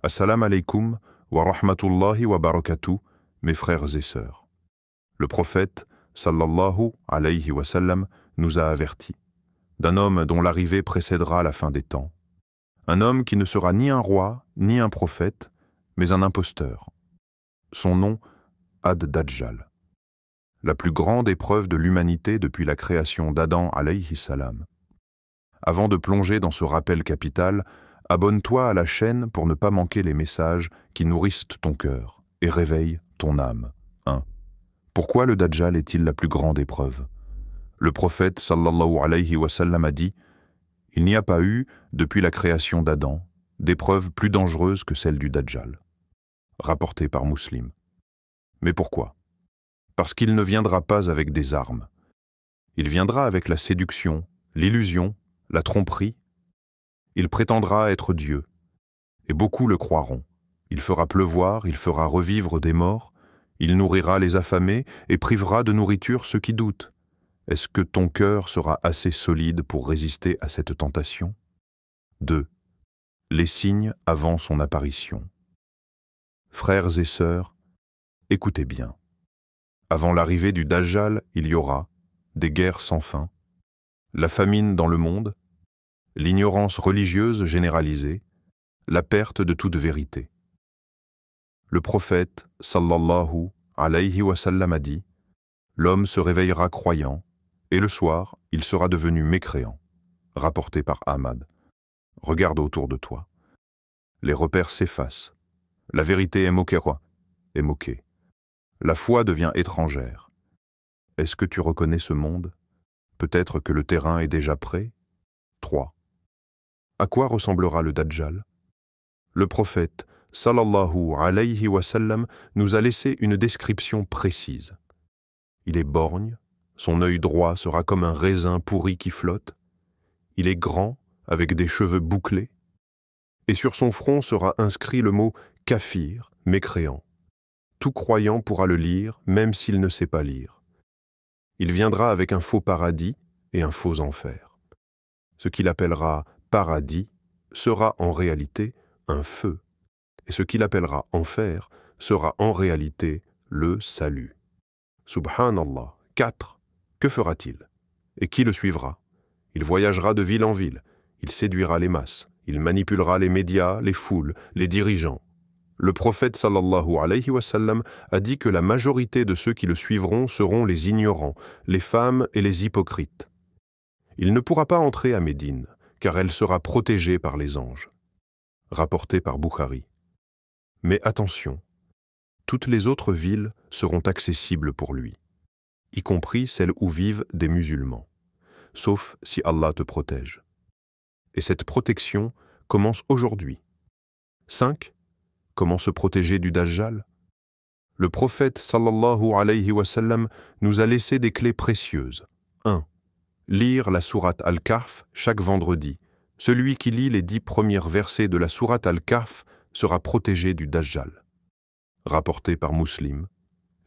Assalamu alaikum wa rahmatullahi wa barakatuh, mes frères et sœurs. Le prophète, sallallahu alayhi wa sallam, nous a avertis d'un homme dont l'arrivée précédera la fin des temps. Un homme qui ne sera ni un roi, ni un prophète, mais un imposteur. Son nom, Ad-Dajjal. La plus grande épreuve de l'humanité depuis la création d'Adam alayhi salam. Avant de plonger dans ce rappel capital, abonne-toi à la chaîne pour ne pas manquer les messages qui nourrissent ton cœur et réveillent ton âme. 1. Pourquoi le Dajjal est-il la plus grande épreuve? Le prophète sallallahu alayhi wa sallam a dit « Il n'y a pas eu, depuis la création d'Adam, d'épreuve plus dangereuse que celle du Dajjal. » Rapporté par Muslim. Mais pourquoi? Parce qu'il ne viendra pas avec des armes. Il viendra avec la séduction, l'illusion, la tromperie. Il prétendra être Dieu, et beaucoup le croiront. Il fera pleuvoir, il fera revivre des morts, il nourrira les affamés et privera de nourriture ceux qui doutent. Est-ce que ton cœur sera assez solide pour résister à cette tentation? 2. Les signes avant son apparition. Frères et sœurs, écoutez bien. Avant l'arrivée du Dajjal, il y aura des guerres sans fin, la famine dans le monde, l'ignorance religieuse généralisée, la perte de toute vérité. Le prophète, sallallahu alayhi wa sallam, a dit « L'homme se réveillera croyant, et le soir, il sera devenu mécréant. » Rapporté par Ahmad. Regarde autour de toi. Les repères s'effacent. La vérité est moquée. La foi devient étrangère. Est-ce que tu reconnais ce monde? Peut-être que le terrain est déjà prêt? 3. À quoi ressemblera le Dajjal? Le prophète, sallallahu alayhi wa sallam, nous a laissé une description précise. Il est borgne, son œil droit sera comme un raisin pourri qui flotte. Il est grand, avec des cheveux bouclés. Et sur son front sera inscrit le mot « kafir », mécréant. Tout croyant pourra le lire, même s'il ne sait pas lire. Il viendra avec un faux paradis et un faux enfer. Ce qu'il appellera paradis sera en réalité un feu, et ce qu'il appellera enfer sera en réalité le salut. Subhanallah. 4. Que fera-t-il? Et qui le suivra? Il voyagera de ville en ville, il séduira les masses, il manipulera les médias, les foules, les dirigeants. Le prophète sallallahu alayhi wa sallam a dit que la majorité de ceux qui le suivront seront les ignorants, les femmes et les hypocrites. Il ne pourra pas entrer à Médine, car elle sera protégée par les anges. Rapporté par Bukhari. Mais attention, toutes les autres villes seront accessibles pour lui, y compris celles où vivent des musulmans, sauf si Allah te protège. Et cette protection commence aujourd'hui. 5. Comment se protéger du Dajjal? Le prophète sallallahu alayhi wa sallam nous a laissé des clés précieuses. 1. Lire la sourate Al-Kahf chaque vendredi. Celui qui lit les 10 premiers versets de la sourate Al-Kahf sera protégé du Dajjal. Rapporté par Muslim.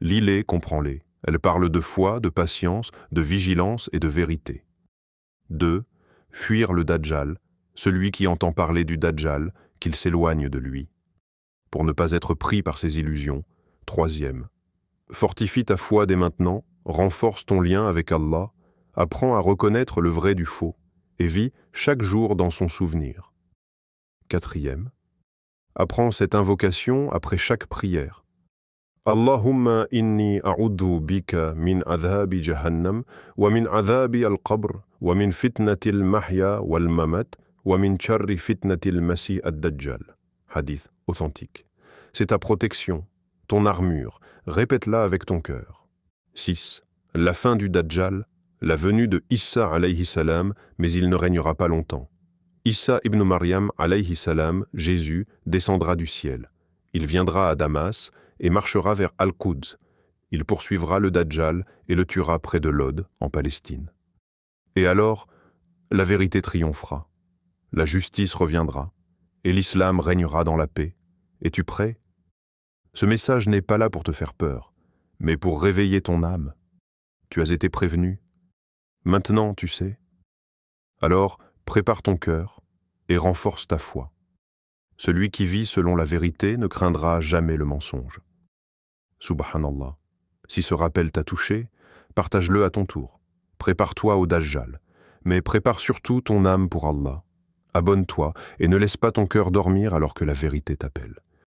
Lis-les, comprends-les. Elles parlent de foi, de patience, de vigilance et de vérité. 2. Fuir le Dajjal, celui qui entend parler du Dajjal, qu'il s'éloigne de lui. Pour ne pas être pris par ses illusions. 3. Fortifie ta foi dès maintenant, renforce ton lien avec Allah, apprends à reconnaître le vrai du faux, et vis chaque jour dans son souvenir. 4. Apprends cette invocation après chaque prière. Allahumma inni a'udhu bika min adhabi jahannam, wa min adhabi al-qabr, wa min fitnati al-mahya wal-mamat, wa min charri fitnati al-masih ad-dajjal. Hadith authentique. C'est ta protection, ton armure, répète-la avec ton cœur. 6. La fin du Dajjal, la venue de Issa alayhi salam, mais il ne régnera pas longtemps. Issa ibn Maryam alayhi salam, Jésus, descendra du ciel. Il viendra à Damas et marchera vers Al-Quds. Il poursuivra le Dajjal et le tuera près de Lod, en Palestine. Et alors, la vérité triomphera. La justice reviendra, et l'islam régnera dans la paix. Es-tu prêt? Ce message n'est pas là pour te faire peur, mais pour réveiller ton âme. Tu as été prévenu. Maintenant, tu sais. Alors, prépare ton cœur et renforce ta foi. Celui qui vit selon la vérité ne craindra jamais le mensonge. Subhanallah. Si ce rappel t'a touché, partage-le à ton tour. Prépare-toi au Dajjal, mais prépare surtout ton âme pour Allah. Abonne-toi et ne laisse pas ton cœur dormir alors que la vérité t'appelle.